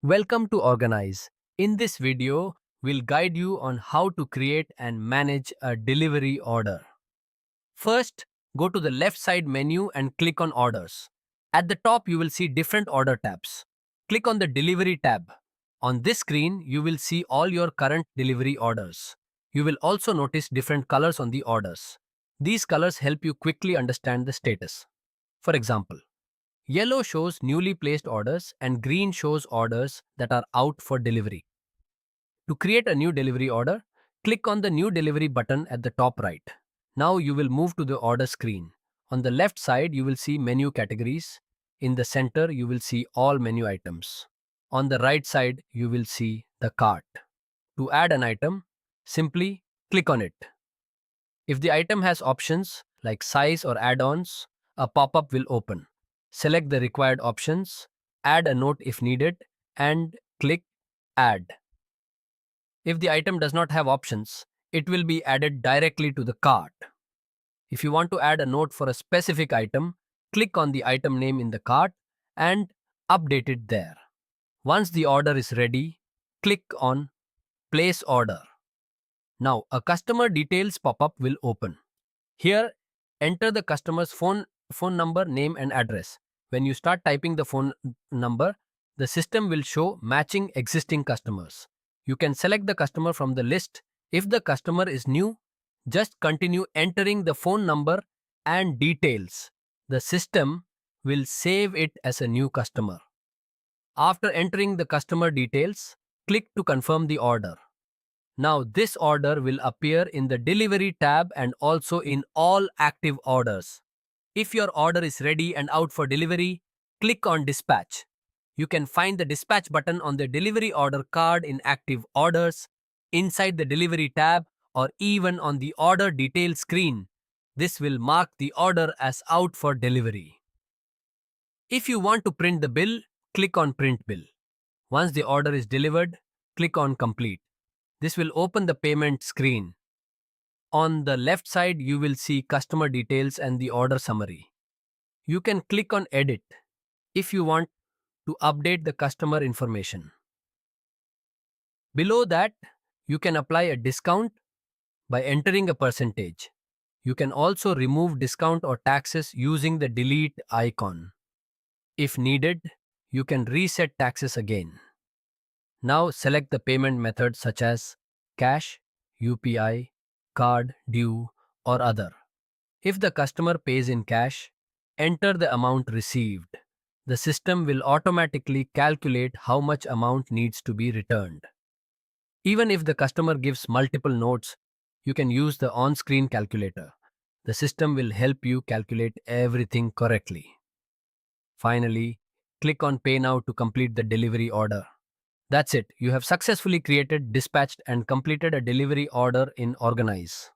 Welcome to Orgnyz. In this video, we'll guide you on how to create and manage a delivery order. First, go to the left side menu and click on Orders. At the top, you will see different order tabs. Click on the Delivery tab. On this screen, you will see all your current delivery orders. You will also notice different colors on the orders. These colors help you quickly understand the status. For example, yellow shows newly placed orders and green shows orders that are out for delivery. To create a new delivery order, click on the New Delivery button at the top right. Now you will move to the order screen. On the left side, you will see menu categories. In the center, you will see all menu items. On the right side, you will see the cart. To add an item, simply click on it. If the item has options like size or add-ons, a pop-up will open. Select the required options, add a note if needed, and click Add. If the item does not have options, it will be added directly to the cart. If you want to add a note for a specific item, click on the item name in the cart and update it there. Once the order is ready, click on Place Order. Now, a customer details pop-up will open. Here, enter the customer's phone number, name, and address. When you start typing the phone number, the system will show matching existing customers. You can select the customer from the list. If the customer is new, just continue entering the phone number and details. The system will save it as a new customer. After entering the customer details, click to confirm the order. Now this order will appear in the Delivery tab and also in all active orders. If your order is ready and out for delivery, click on Dispatch. You can find the Dispatch button on the delivery order card in active orders, inside the Delivery tab, or even on the order detail screen. This will mark the order as out for delivery. If you want to print the bill, click on Print Bill. Once the order is delivered, click on Complete. This will open the payment screen. On the left side, you will see customer details and the order summary. You can click on Edit if you want to update the customer information. Below that, you can apply a discount by entering a percentage. You can also remove discount or taxes using the delete icon. If needed, you can reset taxes again. Now select the payment method such as cash, UPI, card, due, or other. If the customer pays in cash, enter the amount received. The system will automatically calculate how much amount needs to be returned. Even if the customer gives multiple notes, you can use the on-screen calculator. The system will help you calculate everything correctly. Finally, click on Pay Now to complete the delivery order. That's it. You have successfully created, dispatched, and completed a delivery order in Orgnyz.